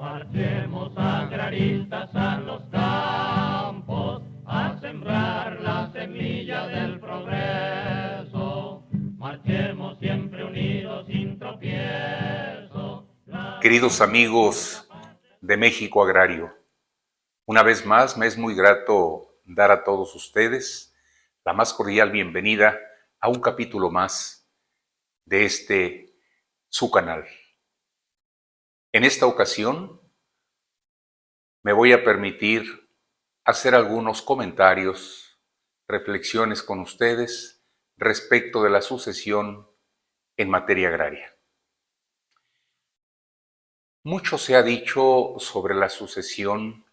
Marchemos agraristas a los campos a sembrar la semilla del progreso. Marchemos siempre unidos sin tropiezo. Queridos amigos de México Agrario, una vez más me es muy grato dar a todos ustedes la más cordial bienvenida a un capítulo más de su canal. En esta ocasión me voy a permitir hacer algunos comentarios, reflexiones con ustedes respecto de la sucesión en materia agraria. Mucho se ha dicho sobre la sucesión,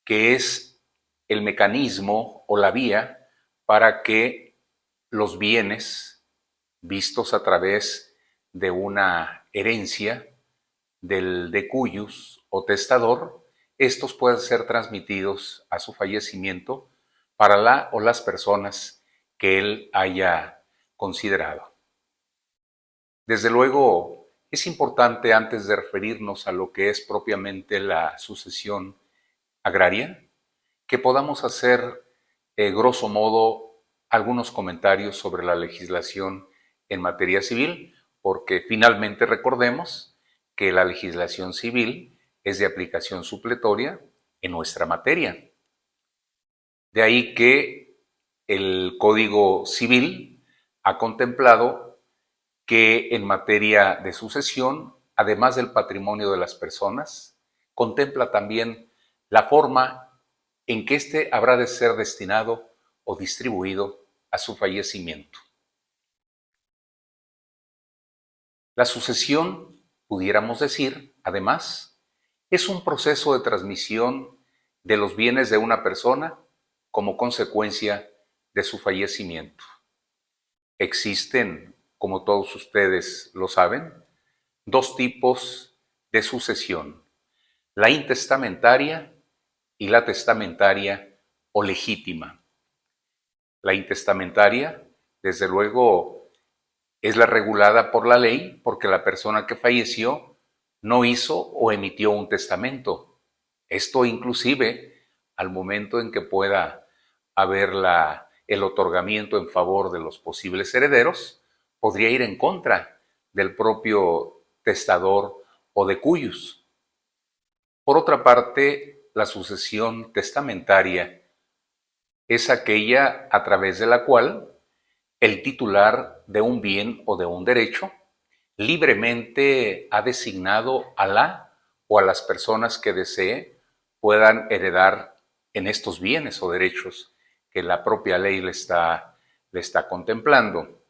que es el mecanismo o la vía para que los bienes vistos a través de una herencia del decuyus o testador, estos puedan ser transmitidos a su fallecimiento para la o las personas que él haya considerado. Desde luego, es importante, antes de referirnos a lo que es propiamente la sucesión agraria, que podamos hacer, grosso modo, algunos comentarios sobre la legislación en materia civil, porque finalmente recordemos que la legislación civil es de aplicación supletoria en nuestra materia. De ahí que el Código Civil ha contemplado que en materia de sucesión, además del patrimonio de las personas, contempla también la forma en que éste habrá de ser destinado o distribuido a su fallecimiento. La sucesión, pudiéramos decir, además, es un proceso de transmisión de los bienes de una persona como consecuencia de su fallecimiento. Existen, como todos ustedes lo saben, dos tipos de sucesión: la intestamentaria y la testamentaria o legítima. La intestamentaria, desde luego, es la regulada por la ley porque la persona que falleció no hizo o emitió un testamento. Esto inclusive al momento en que pueda haber el otorgamiento en favor de los posibles herederos, podría ir en contra del propio testador o decuyus. Por otra parte, la sucesión testamentaria es aquella a través de la cual el titular de un bien o de un derecho libremente ha designado a la o a las personas que desee puedan heredar en estos bienes o derechos que la propia ley le está contemplando.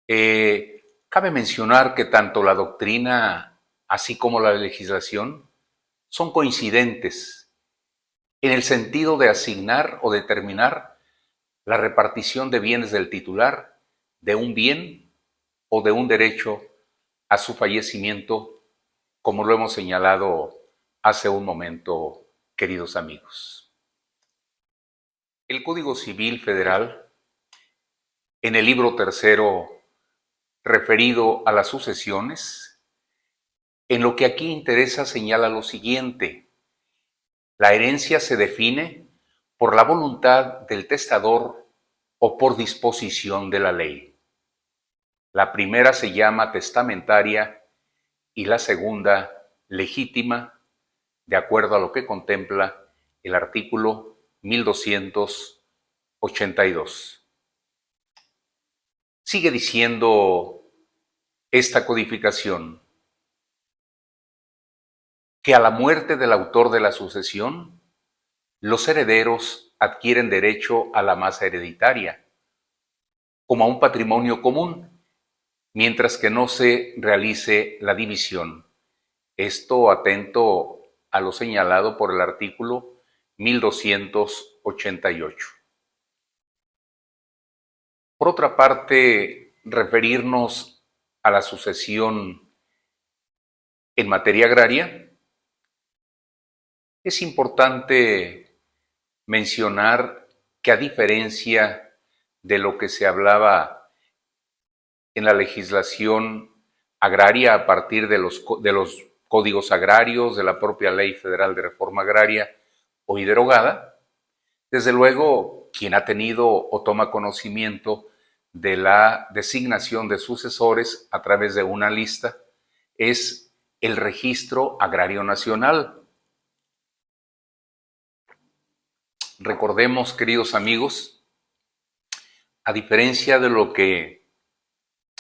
Cabe mencionar que tanto la doctrina así como la legislación son coincidentes en el sentido de asignar o determinar la repartición de bienes del titular de un bien o de un derecho a su fallecimiento, como lo hemos señalado hace un momento, queridos amigos. El Código Civil Federal, en el libro tercero referido a las sucesiones, en lo que aquí interesa señala lo siguiente: la herencia se define por la voluntad del testador o por disposición de la ley. La primera se llama testamentaria y la segunda legítima, de acuerdo a lo que contempla el artículo 1282. Sigue diciendo esta codificación que a la muerte del autor de la sucesión, los herederos adquieren derecho a la masa hereditaria, como a un patrimonio común, mientras que no se realice la división. Esto atento a lo señalado por el artículo 1288. Por otra parte, referirnos a la sucesión en materia agraria, es importante mencionar que, a diferencia de lo que se hablaba en la legislación agraria a partir de los códigos agrarios, de la propia Ley Federal de Reforma Agraria hoy derogada. Desde luego, quien ha tenido o toma conocimiento de la designación de sucesores a través de una lista es el Registro Agrario Nacional. Recordemos, queridos amigos, a diferencia de lo que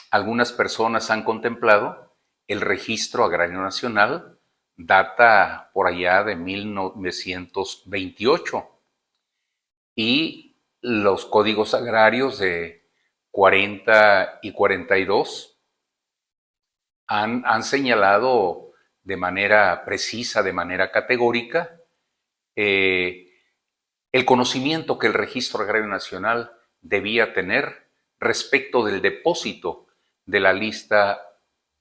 algunas personas han contemplado, el Registro Agrario Nacional data por allá de 1928 y los códigos agrarios de 40 y 42 han señalado de manera precisa, de manera categórica, el conocimiento que el Registro Agrario Nacional debía tener respecto del depósito de la lista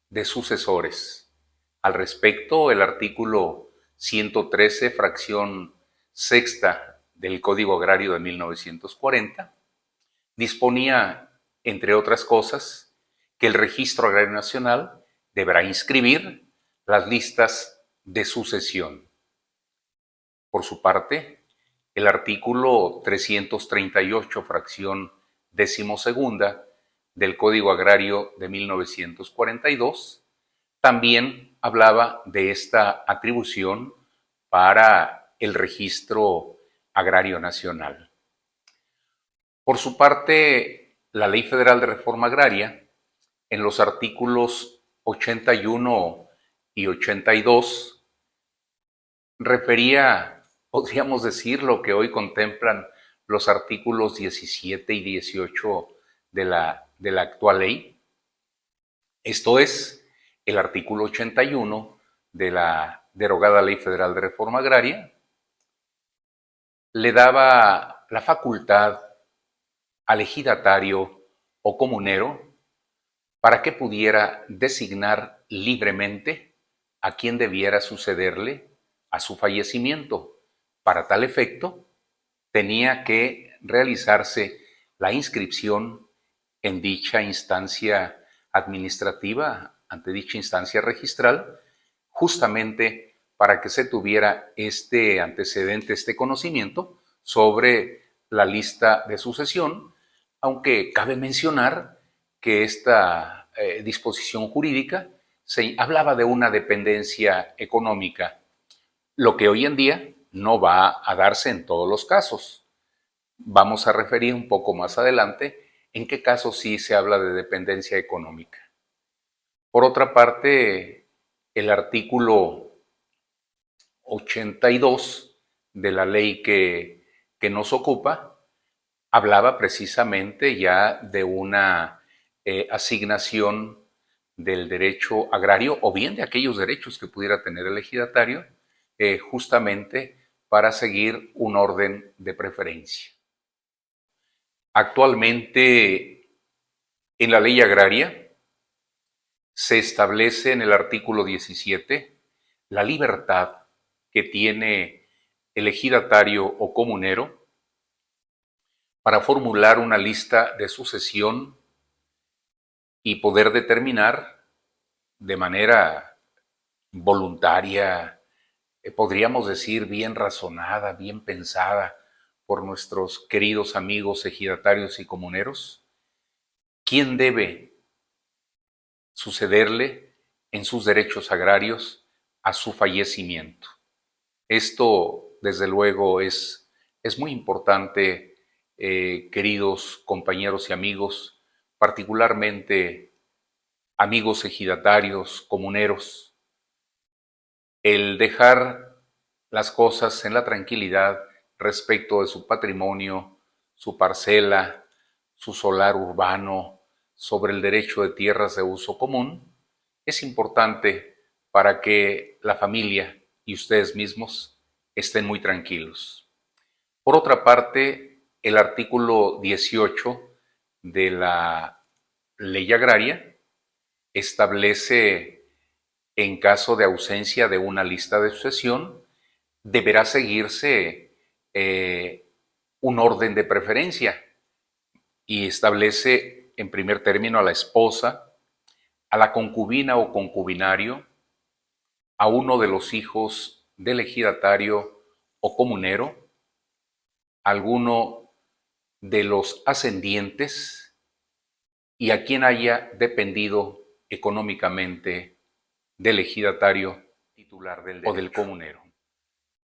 de sucesores. Al respecto, el artículo 113, fracción sexta del Código Agrario de 1940, disponía, entre otras cosas, que el Registro Agrario Nacional deberá inscribir las listas de sucesión. Por su parte, el artículo 338, fracción decimosegunda del Código Agrario de 1942, también hablaba de esta atribución para el Registro Agrario Nacional. Por su parte, la Ley Federal de Reforma Agraria, en los artículos 81 y 82, refería, podríamos decir, lo que hoy contemplan los artículos 17 y 18 de la actual ley. Esto es, el artículo 81 de la derogada Ley Federal de Reforma Agraria le daba la facultad al ejidatario o comunero para que pudiera designar libremente a quien debiera sucederle a su fallecimiento. Para tal efecto, tenía que realizarse la inscripción en dicha instancia administrativa, ante dicha instancia registral, justamente para que se tuviera este antecedente, este conocimiento sobre la lista de sucesión, aunque cabe mencionar que esta disposición jurídica se hablaba de una dependencia económica, lo que hoy en día no va a darse en todos los casos. Vamos a referir un poco más adelante en qué casos sí se habla de dependencia económica. Por otra parte, el artículo 82 de la ley que nos ocupa hablaba precisamente ya de una asignación del derecho agrario o bien de aquellos derechos que pudiera tener el ejidatario, justamente para seguir un orden de preferencia. Actualmente, en la ley agraria se establece en el artículo 17 la libertad que tiene el ejidatario o comunero para formular una lista de sucesión y poder determinar de manera voluntaria, podríamos decir bien razonada, bien pensada por nuestros queridos amigos ejidatarios y comuneros, quién debe sucederle en sus derechos agrarios a su fallecimiento. Esto, desde luego, es muy importante, queridos compañeros y amigos, particularmente amigos ejidatarios, comuneros, el dejar las cosas en la tranquilidad respecto de su patrimonio, su parcela, su solar urbano, sobre el derecho de tierras de uso común, es importante para que la familia y ustedes mismos estén muy tranquilos. Por otra parte, el artículo 18 de la Ley Agraria establece, en caso de ausencia de una lista de sucesión, deberá seguirse un orden de preferencia y establece en primer término a la esposa, a la concubina o concubinario, a uno de los hijos del ejidatario o comunero, alguno de los ascendientes y a quien haya dependido económicamente del ejidatario titular del derecho o del comunero.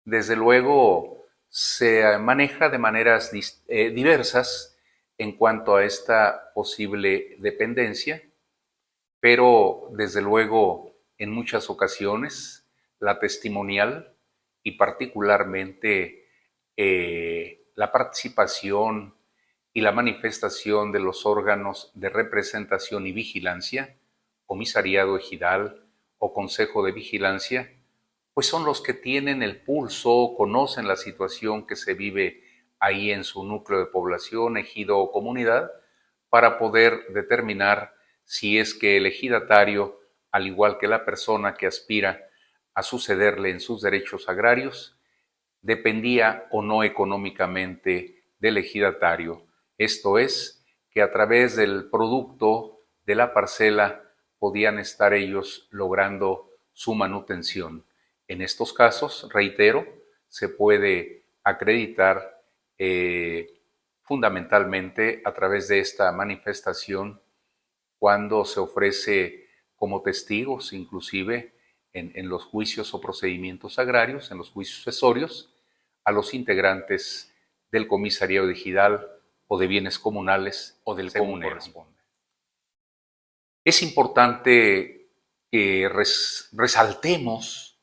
Desde luego, se maneja de maneras diversas en cuanto a esta posible dependencia, pero desde luego en muchas ocasiones la testimonial y particularmente la participación y la manifestación de los órganos de representación y vigilancia, comisariado ejidal o consejo de vigilancia, pues son los que tienen el pulso, conocen la situación que se vive ahí en su núcleo de población, ejido o comunidad, para poder determinar si es que el ejidatario, al igual que la persona que aspira a sucederle en sus derechos agrarios, dependía o no económicamente del ejidatario. Esto es, que a través del producto de la parcela podían estar ellos logrando su manutención. En estos casos, reitero, se puede acreditar fundamentalmente a través de esta manifestación cuando se ofrece como testigos, inclusive en los juicios o procedimientos agrarios, en los juicios sucesorios, a los integrantes del comisariado ejidal o de bienes comunales o del comunero. Es importante que resaltemos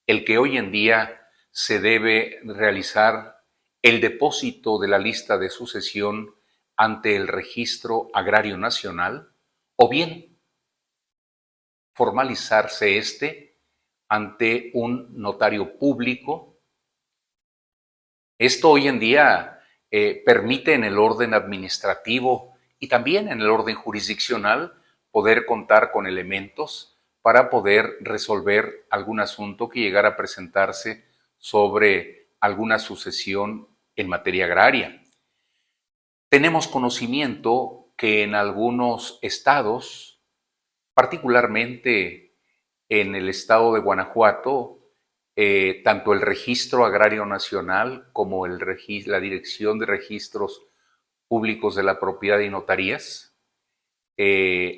el que hoy en día se debe realizar el depósito de la lista de sucesión ante el Registro Agrario Nacional o bien formalizarse ante un notario público. Esto hoy en día permite en el orden administrativo y también en el orden jurisdiccional poder contar con elementos para poder resolver algún asunto que llegara a presentarse sobre alguna sucesión en materia agraria. Tenemos conocimiento que en algunos estados, particularmente en el estado de Guanajuato, tanto el Registro Agrario Nacional como la Dirección de Registros Públicos de la Propiedad y Notarías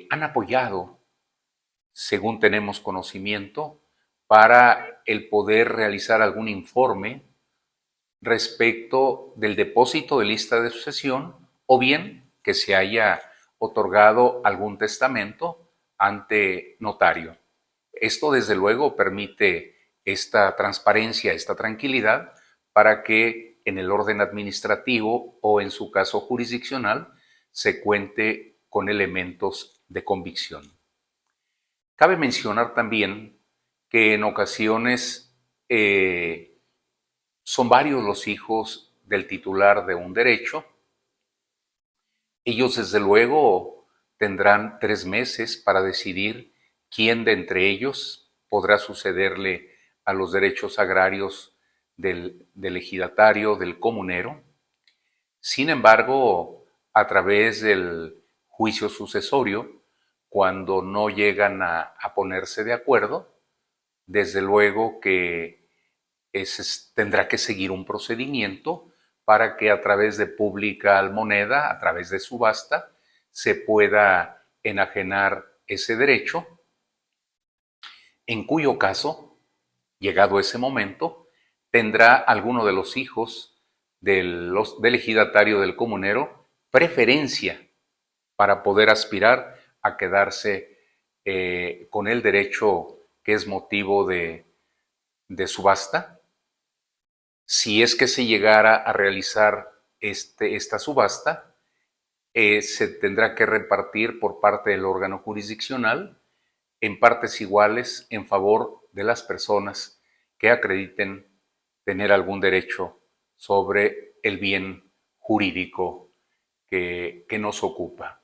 han apoyado, según tenemos conocimiento, para el poder realizar algún informe respecto del depósito de lista de sucesión o bien que se haya otorgado algún testamento ante notario. Esto desde luego permite esta transparencia, esta tranquilidad para que en el orden administrativo o en su caso jurisdiccional se cuente con elementos de convicción. Cabe mencionar también que en ocasiones son varios los hijos del titular de un derecho. Ellos desde luego tendrán 3 meses para decidir quién de entre ellos podrá sucederle a los derechos agrarios del ejidatario, del comunero. Sin embargo, a través del juicio sucesorio, cuando no llegan a ponerse de acuerdo, desde luego que tendrá que seguir un procedimiento para que a través de pública almoneda, a través de subasta, se pueda enajenar ese derecho, en cuyo caso, llegado ese momento, tendrá alguno de los hijos del ejidatario del comunero preferencia para poder aspirar a quedarse con el derecho que es motivo de subasta. Si es que se llegara a realizar esta subasta, se tendrá que repartir por parte del órgano jurisdiccional en partes iguales en favor de las personas que acrediten tener algún derecho sobre el bien jurídico que nos ocupa.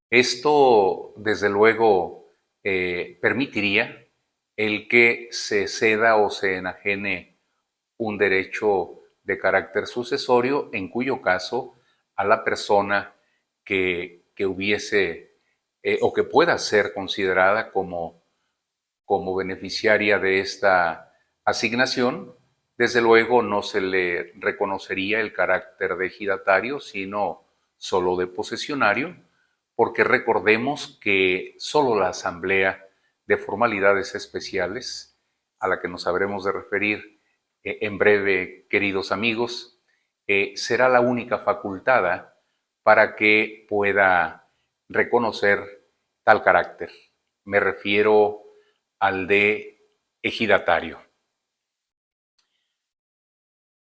Esto, desde luego, permitiría el que se ceda o se enajene un derecho de carácter sucesorio, en cuyo caso a la persona que hubiese o que pueda ser considerada como como beneficiaria de esta asignación, desde luego no se le reconocería el carácter de ejidatario, sino solo de posesionario, porque recordemos que solo la Asamblea de Formalidades Especiales, a la que nos habremos de referir en breve, queridos amigos, será la única facultada para que pueda reconocer tal carácter. Me refiero al de ejidatario.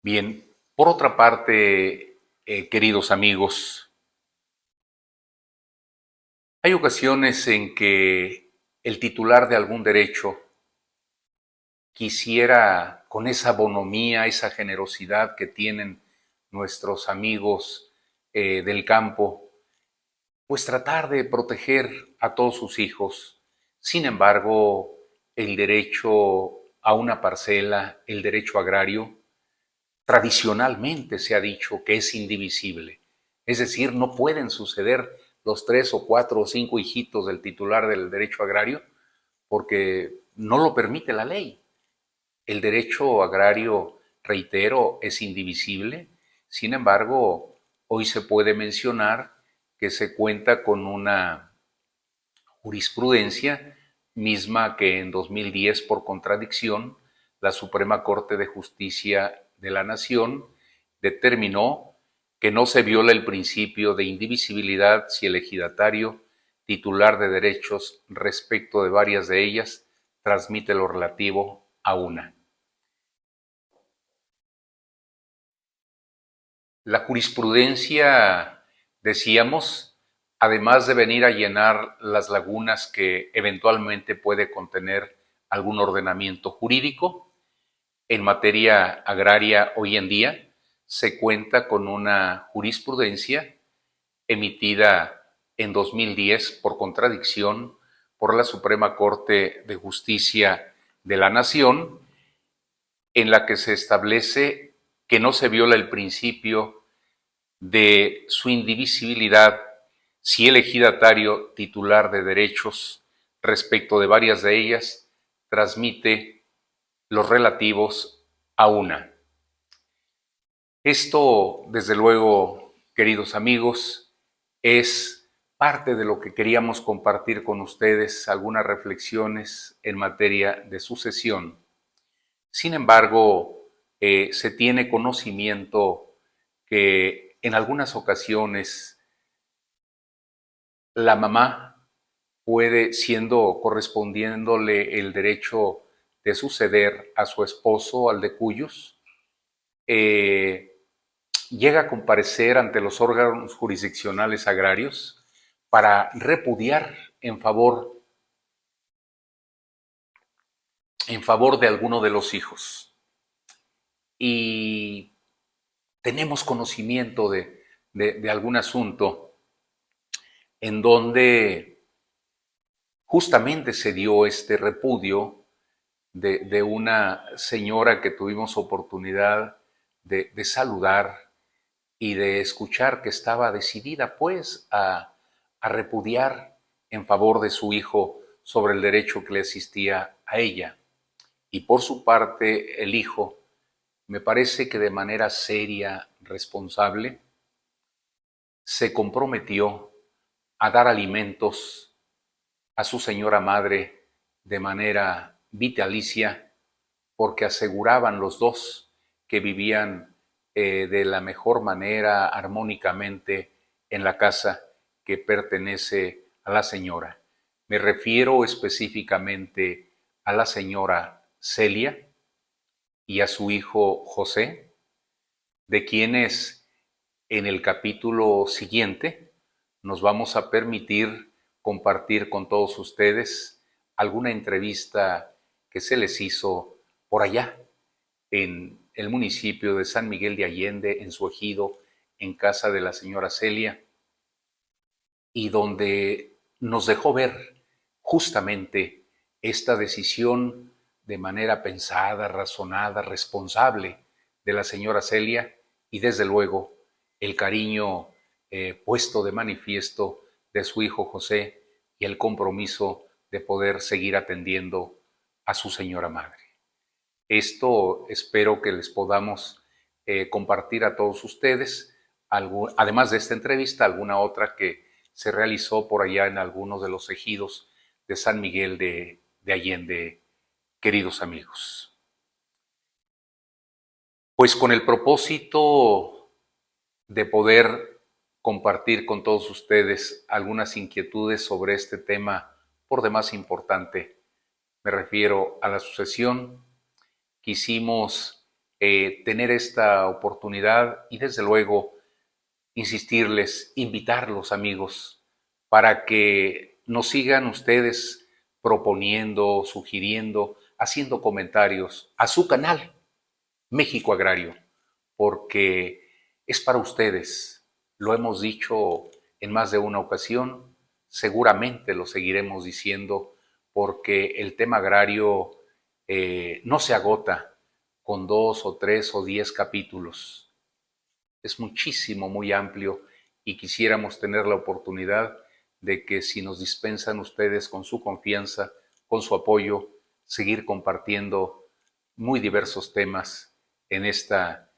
Bien, por otra parte, queridos amigos, hay ocasiones en que el titular de algún derecho quisiera, con esa bonomía, esa generosidad que tienen nuestros amigos del campo, pues tratar de proteger a todos sus hijos. Sin embargo, el derecho a una parcela, el derecho agrario, tradicionalmente se ha dicho que es indivisible. Es decir, no pueden suceder los 3 o 4 o 5 hijitos del titular del derecho agrario porque no lo permite la ley. El derecho agrario, reitero, es indivisible. Sin embargo, hoy se puede mencionar que se cuenta con una jurisprudencia misma que en 2010, por contradicción, la Suprema Corte de Justicia de la Nación determinó que no se viola el principio de indivisibilidad si el ejidatario, titular de derechos respecto de varias de ellas, transmite lo relativo a una. La jurisprudencia, decíamos, además de venir a llenar las lagunas que eventualmente puede contener algún ordenamiento jurídico, en materia agraria hoy en día se cuenta con una jurisprudencia emitida en 2010 por contradicción por la Suprema Corte de Justicia de la Nación, en la que se establece que no se viola el principio de su indivisibilidad si el ejidatario titular de derechos respecto de varias de ellas transmite los relativos a una. Esto, desde luego, queridos amigos, es parte de lo que queríamos compartir con ustedes, algunas reflexiones en materia de sucesión. Sin embargo, se tiene conocimiento que en algunas ocasiones la mamá puede, correspondiéndole el derecho de suceder a su esposo, al de cuyos, llega a comparecer ante los órganos jurisdiccionales agrarios para repudiar en favor de alguno de los hijos. Y tenemos conocimiento de algún asunto en donde justamente se dio este repudio de una señora que tuvimos oportunidad de saludar y de escuchar que estaba decidida pues a repudiar en favor de su hijo sobre el derecho que le asistía a ella. Y por su parte el hijo, me parece que de manera seria, responsable, se comprometió a dar alimentos a su señora madre de manera vitalicia, porque aseguraban los dos que vivían de la mejor manera, armónicamente, en la casa que pertenece a la señora. Me refiero específicamente a la señora Celia y a su hijo José, de quienes en el capítulo siguiente nos vamos a permitir compartir con todos ustedes alguna entrevista que se les hizo por allá, en el municipio de San Miguel de Allende, en su ejido, en casa de la señora Celia, y donde nos dejó ver justamente esta decisión de manera pensada, razonada, responsable de la señora Celia y desde luego el cariño puesto de manifiesto de su hijo José y el compromiso de poder seguir atendiendo a su señora madre. Esto espero que les podamos compartir a todos ustedes, además de esta entrevista, alguna otra que se realizó por allá en algunos de los ejidos de San Miguel de Allende, queridos amigos. Pues con el propósito de poder compartir con todos ustedes algunas inquietudes sobre este tema por demás importante, me refiero a la sucesión. Quisimos tener esta oportunidad y desde luego insistirles, invitarlos amigos, para que nos sigan ustedes proponiendo, sugiriendo, haciendo comentarios a su canal México Agrario, porque es para ustedes. Lo hemos dicho en más de una ocasión, seguramente lo seguiremos diciendo, porque el tema agrario no se agota con 2 o 3 o 10 capítulos. Es muchísimo, muy amplio y quisiéramos tener la oportunidad de que si nos dispensan ustedes con su confianza, con su apoyo, seguir compartiendo muy diversos temas en esta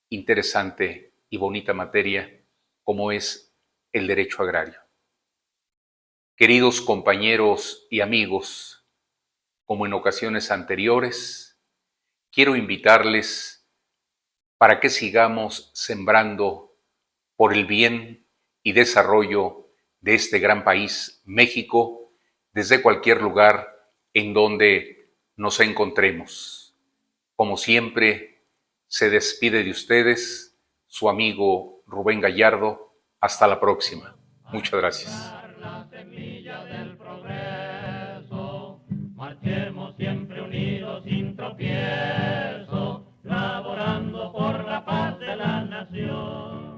interesante y bonita materia como es el derecho agrario. Queridos compañeros y amigos, como en ocasiones anteriores, quiero invitarles para que sigamos sembrando por el bien y desarrollo de este gran país, México, desde cualquier lugar en donde nos encontremos. Como siempre, se despide de ustedes su amigo Rubén Gallardo. Hasta la próxima. Muchas gracias. La semilla del progreso, marchemos siempre unidos sin tropiezo, laborando por la paz de la nación.